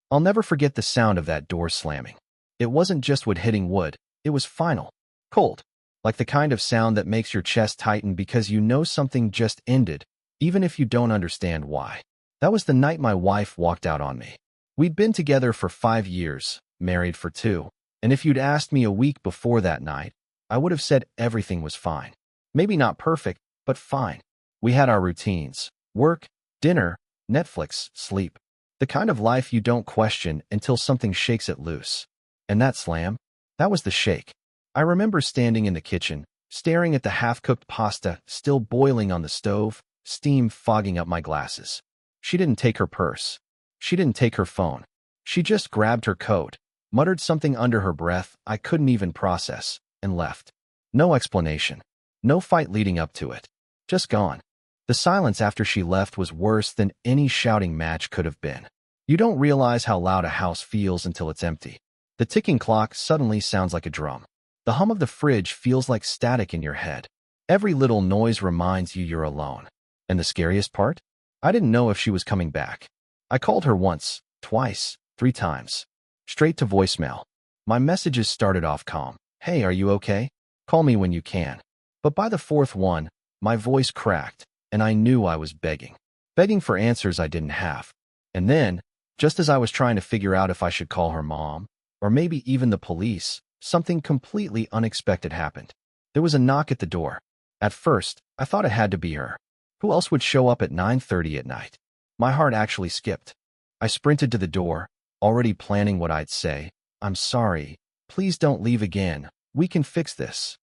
I'll never forget the sound of that door slamming. It wasn't just wood hitting wood, it was final, cold, like the kind of sound that makes your chest tighten because you know something just ended, even if you don't understand why. That was the night my wife walked out on me. We'd been together for 5 years, married for 2, and if you'd asked me a week before that night, I would have said everything was fine. Maybe not perfect, but fine. We had our routines: work, dinner, Netflix, sleep. The kind of life you don't question until something shakes it loose. And that slam? That was the shake. I remember standing in the kitchen, staring at the half-cooked pasta still boiling on the stove, steam fogging up my glasses. She didn't take her purse. She didn't take her phone. She just grabbed her coat, muttered something under her breath I couldn't even process, and left. No explanation. No fight leading up to it. Just gone. The silence after she left was worse than any shouting match could have been. You don't realize how loud a house feels until it's empty. The ticking clock suddenly sounds like a drum. The hum of the fridge feels like static in your head. Every little noise reminds you you're alone. And the scariest part? I didn't know if she was coming back. I called her once, twice, 3 times. Straight to voicemail. My messages started off calm. Hey, are you okay? Call me when you can. But by the 4th one, my voice cracked, and I knew I was begging. Begging for answers I didn't have. And then, just as I was trying to figure out if I should call her mom, or maybe even the police, something completely unexpected happened. There was a knock at the door. At first, I thought it had to be her. Who else would show up at 9:30 at night? My heart actually skipped. I sprinted to the door, already planning what I'd say. I'm sorry. Please don't leave again. We can fix this.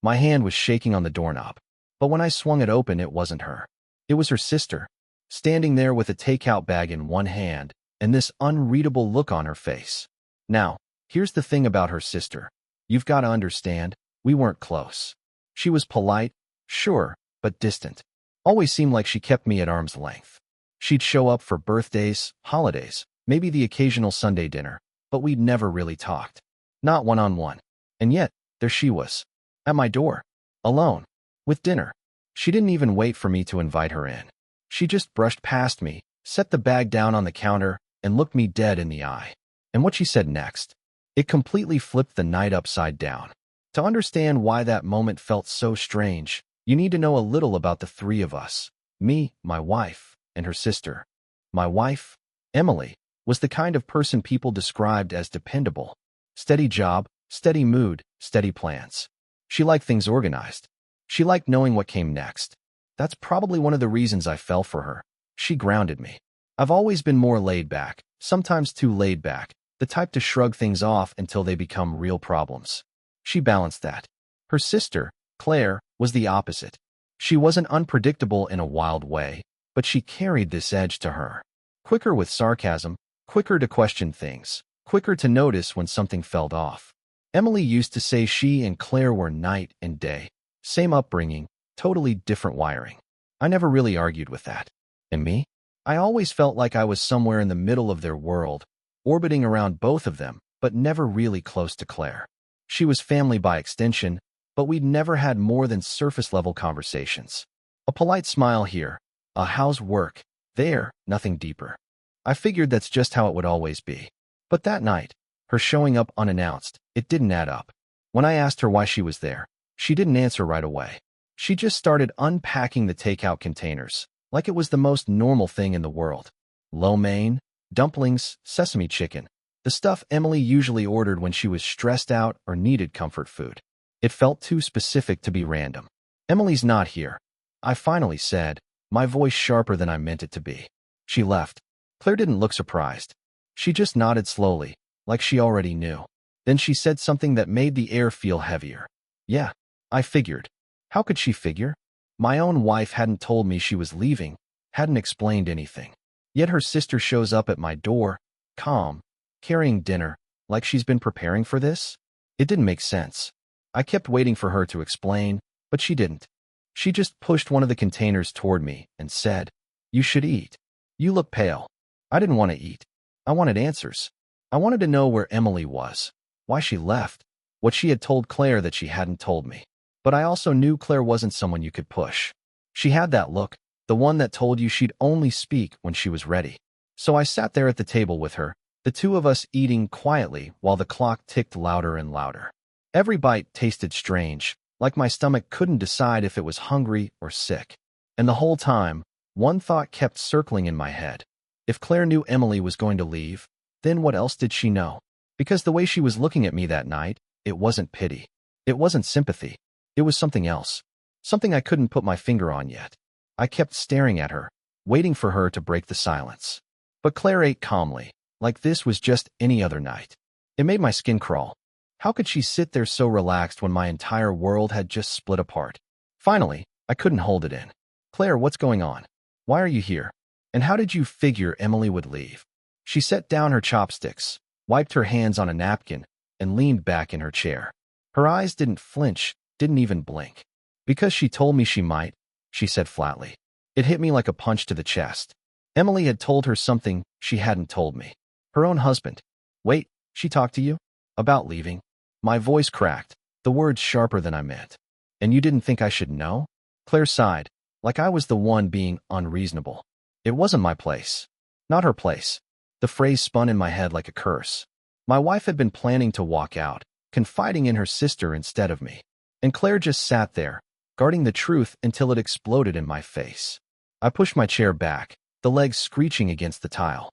My hand was shaking on the doorknob. But when I swung it open, it wasn't her. It was her sister, standing there with a takeout bag in one hand and this unreadable look on her face. Now, here's the thing about her sister. You've got to understand, we weren't close. She was polite, sure, but distant. Always seemed like she kept me at arm's length. She'd show up for birthdays, holidays, maybe the occasional Sunday dinner, but we'd never really talked. Not one-on-one. And yet, there she was, at my door, alone, with dinner. She didn't even wait for me to invite her in. She just brushed past me, set the bag down on the counter, and looked me dead in the eye. And what she said next, it completely flipped the night upside down. To understand why that moment felt so strange, you need to know a little about the 3 of us. Me, my wife, and her sister. My wife, Emily, was the kind of person people described as dependable. Steady job, steady mood, steady plans. She liked things organized. She liked knowing what came next. That's probably one of the reasons I fell for her. She grounded me. I've always been more laid back, sometimes too laid back, the type to shrug things off until they become real problems. She balanced that. Her sister, Claire, was the opposite. She wasn't unpredictable in a wild way, but she carried this edge to her. Quicker with sarcasm, quicker to question things, quicker to notice when something felt off. Emily used to say she and Claire were night and day. Same upbringing, totally different wiring. I never really argued with that. And me? I always felt like I was somewhere in the middle of their world, orbiting around both of them, but never really close to Claire. She was family by extension, but we'd never had more than surface-level conversations. A polite smile here, a how's work, there, nothing deeper. I figured that's just how it would always be. But that night, her showing up unannounced, it didn't add up. When I asked her why she was there, she didn't answer right away. She just started unpacking the takeout containers, like it was the most normal thing in the world. Lo mein, dumplings, sesame chicken, the stuff Emily usually ordered when she was stressed out or needed comfort food. It felt too specific to be random. Emily's not here, I finally said, my voice sharper than I meant it to be. She left. Claire didn't look surprised. She just nodded slowly, like she already knew. Then she said something that made the air feel heavier. Yeah, I figured. How could she figure? My own wife hadn't told me she was leaving, hadn't explained anything. Yet her sister shows up at my door, calm, carrying dinner, like she's been preparing for this? It didn't make sense. I kept waiting for her to explain, but she didn't. She just pushed one of the containers toward me and said, "You should eat. You look pale." I didn't want to eat. I wanted answers. I wanted to know where Emily was, why she left, what she had told Claire that she hadn't told me. But I also knew Claire wasn't someone you could push. She had that look, the one that told you she'd only speak when she was ready. So I sat there at the table with her, The two of us eating quietly while the clock ticked louder and louder. Every bite tasted strange, like my stomach couldn't decide if it was hungry or sick. And the whole time, one thought kept circling in my head. If Claire knew Emily was going to leave, then what else did she know? Because the way she was looking at me that night, it wasn't pity. It wasn't sympathy. It was something else. Something I couldn't put my finger on yet. I kept staring at her, waiting for her to break the silence. But Claire ate calmly, like this was just any other night. It made my skin crawl. How could she sit there so relaxed when my entire world had just split apart? Finally, I couldn't hold it in. Claire, what's going on? Why are you here? And how did you figure Emily would leave? She set down her chopsticks, wiped her hands on a napkin, and leaned back in her chair. Her eyes didn't flinch, didn't even blink. Because she told me she might, she said flatly. It hit me like a punch to the chest. Emily had told her something she hadn't told me. Her own husband. Wait, she talked to you? About leaving? My voice cracked, the words sharper than I meant. And you didn't think I should know? Claire sighed, like I was the one being unreasonable. It wasn't my place. Not her place. The phrase spun in my head like a curse. My wife had been planning to walk out, confiding in her sister instead of me. And Claire just sat there, guarding the truth until it exploded in my face. I pushed my chair back, the legs screeching against the tile.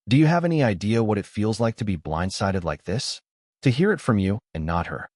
Do you have any idea what it feels like to be blindsided like this? To hear it from you and not her.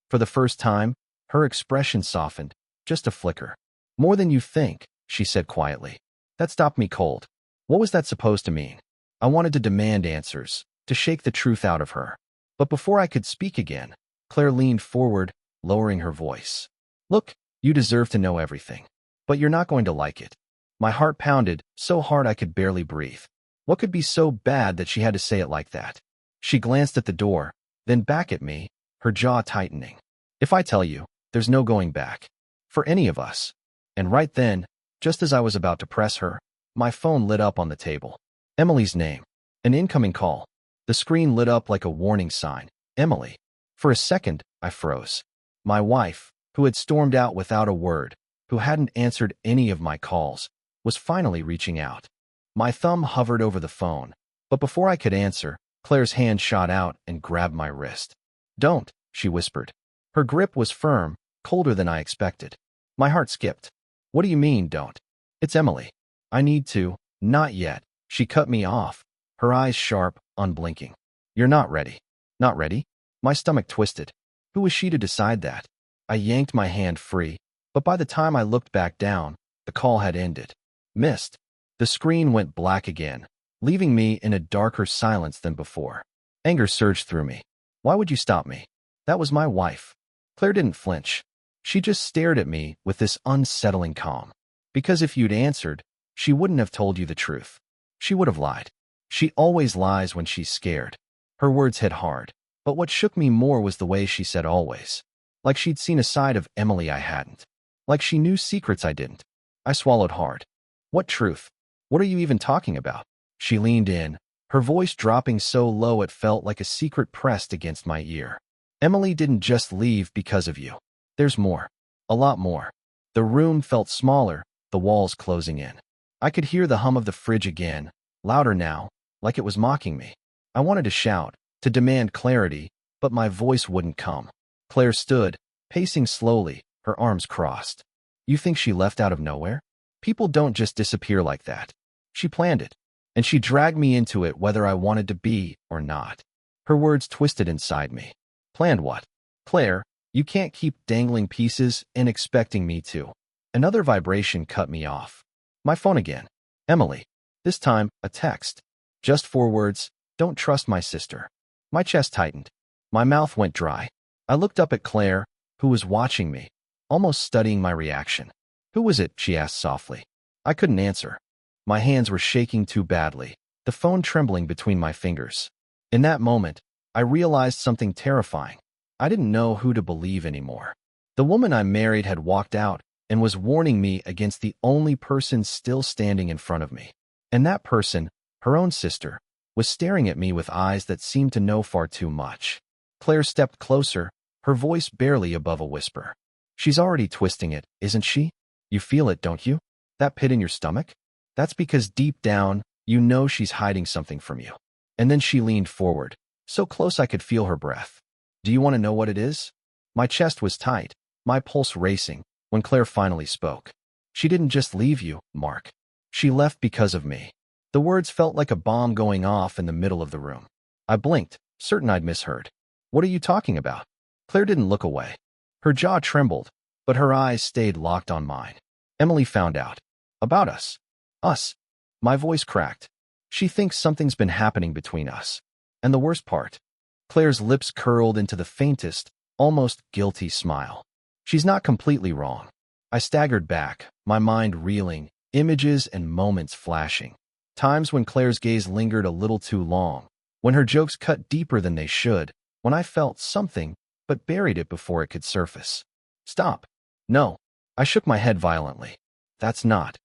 For the first time, her expression softened, just a flicker. More than you think, she said quietly. That stopped me cold. What was that supposed to mean? I wanted to demand answers, to shake the truth out of her. But before I could speak again, Claire leaned forward, lowering her voice. Look, you deserve to know everything. But you're not going to like it. My heart pounded so hard I could barely breathe. What could be so bad that she had to say it like that? She glanced at the door, then back at me, her jaw tightening. If I tell you, there's no going back. For any of us. And right then, just as I was about to press her, my phone lit up on the table. Emily's name. An incoming call. The screen lit up like a warning sign. Emily. For a second, I froze. My wife, who had stormed out without a word, who hadn't answered any of my calls, was finally reaching out. My thumb hovered over the phone, but before I could answer, Claire's hand shot out and grabbed my wrist. Don't, she whispered. Her grip was firm, colder than I expected. My heart skipped. What do you mean, don't? It's Emily. I need to. Not yet. She cut me off, her eyes sharp, unblinking. You're not ready. Not ready? My stomach twisted. Who was she to decide that? I yanked my hand free, but by the time I looked back down, the call had ended. Missed. The screen went black again, leaving me in a darker silence than before. Anger surged through me. Why would you stop me? That was my wife. Claire didn't flinch. She just stared at me with this unsettling calm. Because if you'd answered, she wouldn't have told you the truth. She would have lied. She always lies when she's scared. Her words hit hard, but what shook me more was the way she said always. Like she'd seen a side of Emily I hadn't. Like she knew secrets I didn't. I swallowed hard. What truth? What are you even talking about? She leaned in, her voice dropping so low it felt like a secret pressed against my ear. Emily didn't just leave because of you. There's more. A lot more. The room felt smaller, the walls closing in. I could hear the hum of the fridge again, louder now, like it was mocking me. I wanted to shout, to demand clarity, but my voice wouldn't come. Claire stood, pacing slowly, her arms crossed. You think she left out of nowhere? People don't just disappear like that. She planned it, and she dragged me into it whether I wanted to be or not. Her words twisted inside me. Planned what? Claire, you can't keep dangling pieces and expecting me to. Another vibration cut me off. My phone again. Emily. This time, a text. Just 4 words, don't trust my sister. My chest tightened. My mouth went dry. I looked up at Claire, who was watching me, almost studying my reaction. Who was it? She asked softly. I couldn't answer. My hands were shaking too badly, the phone trembling between my fingers. In that moment, I realized something terrifying. I didn't know who to believe anymore. The woman I married had walked out and was warning me against the only person still standing in front of me. And that person, her own sister, was staring at me with eyes that seemed to know far too much. Claire stepped closer, her voice barely above a whisper. She's already twisting it, isn't she? You feel it, don't you? That pit in your stomach? That's because deep down, you know she's hiding something from you. And then she leaned forward, so close I could feel her breath. Do you want to know what it is? My chest was tight, my pulse racing, when Claire finally spoke. She didn't just leave you, Mark. She left because of me. The words felt like a bomb going off in the middle of the room. I blinked, certain I'd misheard. What are you talking about? Claire didn't look away. Her jaw trembled, but her eyes stayed locked on mine. Emily found out. About us. Us. My voice cracked. She thinks something's been happening between us. And the worst part, Claire's lips curled into the faintest, almost guilty smile. She's not completely wrong. I staggered back, my mind reeling, images and moments flashing. Times when Claire's gaze lingered a little too long, when her jokes cut deeper than they should, when I felt something, but buried it before it could surface. Stop. No. I shook my head violently. That's not.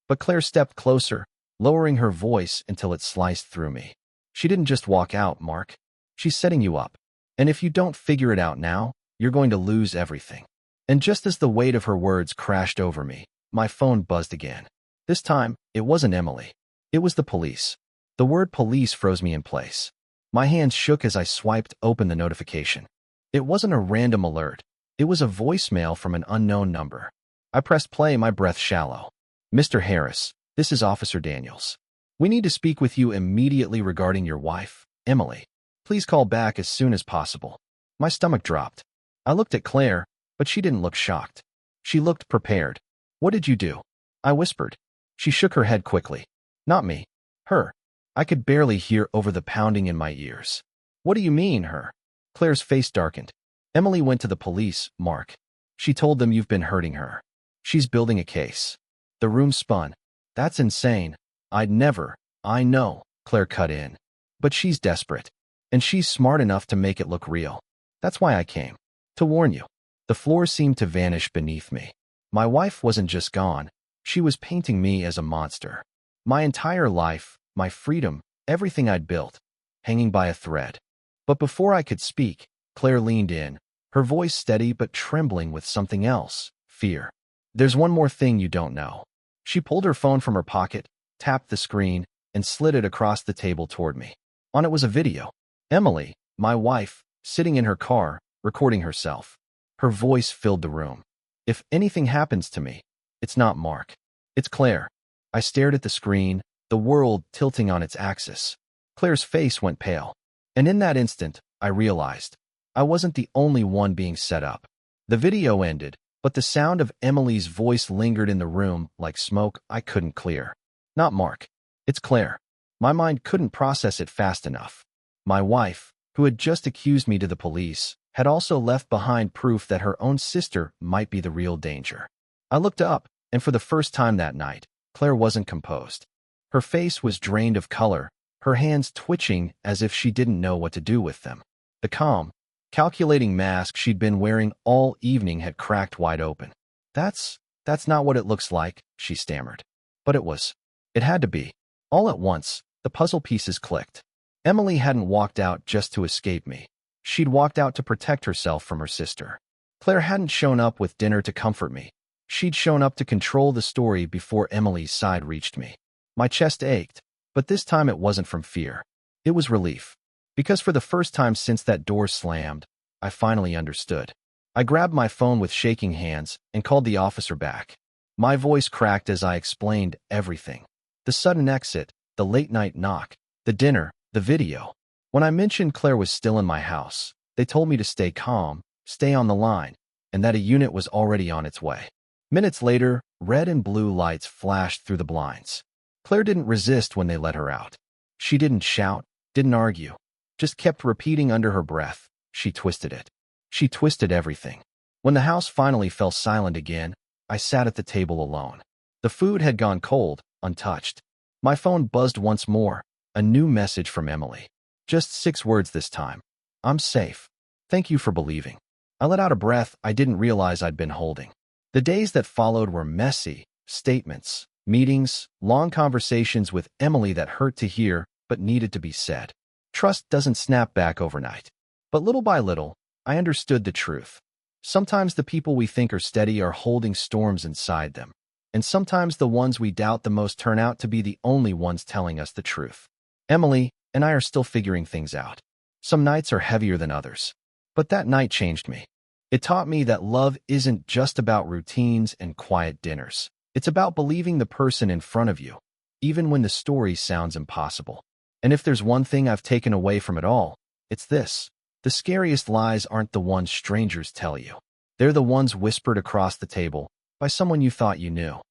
But Claire stepped closer, lowering her voice until it sliced through me. She didn't just walk out, Mark. She's setting you up. And if you don't figure it out now, you're going to lose everything. And just as the weight of her words crashed over me, my phone buzzed again. This time, it wasn't Emily. It was the police. The word police froze me in place. My hands shook as I swiped open the notification. It wasn't a random alert. It was a voicemail from an unknown number. I pressed play, my breath shallow. Mr. Harris, this is Officer Daniels. We need to speak with you immediately regarding your wife, Emily. Please call back as soon as possible. My stomach dropped. I looked at Claire, but she didn't look shocked. She looked prepared. What did you do? I whispered. She shook her head quickly. Not me. Her. I could barely hear over the pounding in my ears. What do you mean, her? Claire's face darkened. Emily went to the police, Mark. She told them you've been hurting her. She's building a case. The room spun. That's insane. I know, Claire cut in. But she's desperate. And she's smart enough to make it look real. That's why I came. To warn you. The floor seemed to vanish beneath me. My wife wasn't just gone. She was painting me as a monster. My entire life, my freedom, everything I'd built, hanging by a thread. But before I could speak, Claire leaned in, her voice steady but trembling with something else, fear. There's one more thing you don't know. She pulled her phone from her pocket, tapped the screen, and slid it across the table toward me. On it was a video. Emily, my wife, sitting in her car, recording herself. Her voice filled the room. If anything happens to me, it's not Mark. It's Claire. I stared at the screen, the world tilting on its axis. Claire's face went pale. And in that instant, I realized I wasn't the only one being set up. The video ended, but the sound of Emily's voice lingered in the room like smoke I couldn't clear. Not Mark. It's Claire. My mind couldn't process it fast enough. My wife, who had just accused me to the police, had also left behind proof that her own sister might be the real danger. I looked up, and for the first time that night, Claire wasn't composed. Her face was drained of color, her hands twitching as if she didn't know what to do with them. The calm, calculating mask she'd been wearing all evening had cracked wide open. That's not what it looks like, she stammered. But it was. It had to be. All at once, the puzzle pieces clicked. Emily hadn't walked out just to escape me. She'd walked out to protect herself from her sister. Claire hadn't shown up with dinner to comfort me. She'd shown up to control the story before Emily's side reached me. My chest ached, but this time it wasn't from fear. It was relief. Because for the first time since that door slammed, I finally understood. I grabbed my phone with shaking hands and called the officer back. My voice cracked as I explained everything. The sudden exit, the late-night knock, the dinner, the video. When I mentioned Claire was still in my house, they told me to stay calm, stay on the line, and that a unit was already on its way. Minutes later, red and blue lights flashed through the blinds. Claire didn't resist when they let her out. She didn't shout, didn't argue, just kept repeating under her breath. She twisted it. She twisted everything. When the house finally fell silent again, I sat at the table alone. The food had gone cold, untouched. My phone buzzed once more, a new message from Emily. Just 6 words this time. I'm safe. Thank you for believing. I let out a breath I didn't realize I'd been holding. The days that followed were messy, statements, meetings, long conversations with Emily that hurt to hear but needed to be said. Trust doesn't snap back overnight. But little by little, I understood the truth. Sometimes the people we think are steady are holding storms inside them. And sometimes the ones we doubt the most turn out to be the only ones telling us the truth. Emily and I are still figuring things out. Some nights are heavier than others. But that night changed me. It taught me that love isn't just about routines and quiet dinners. It's about believing the person in front of you, even when the story sounds impossible. And if there's one thing I've taken away from it all, it's this. The scariest lies aren't the ones strangers tell you. They're the ones whispered across the table by someone you thought you knew.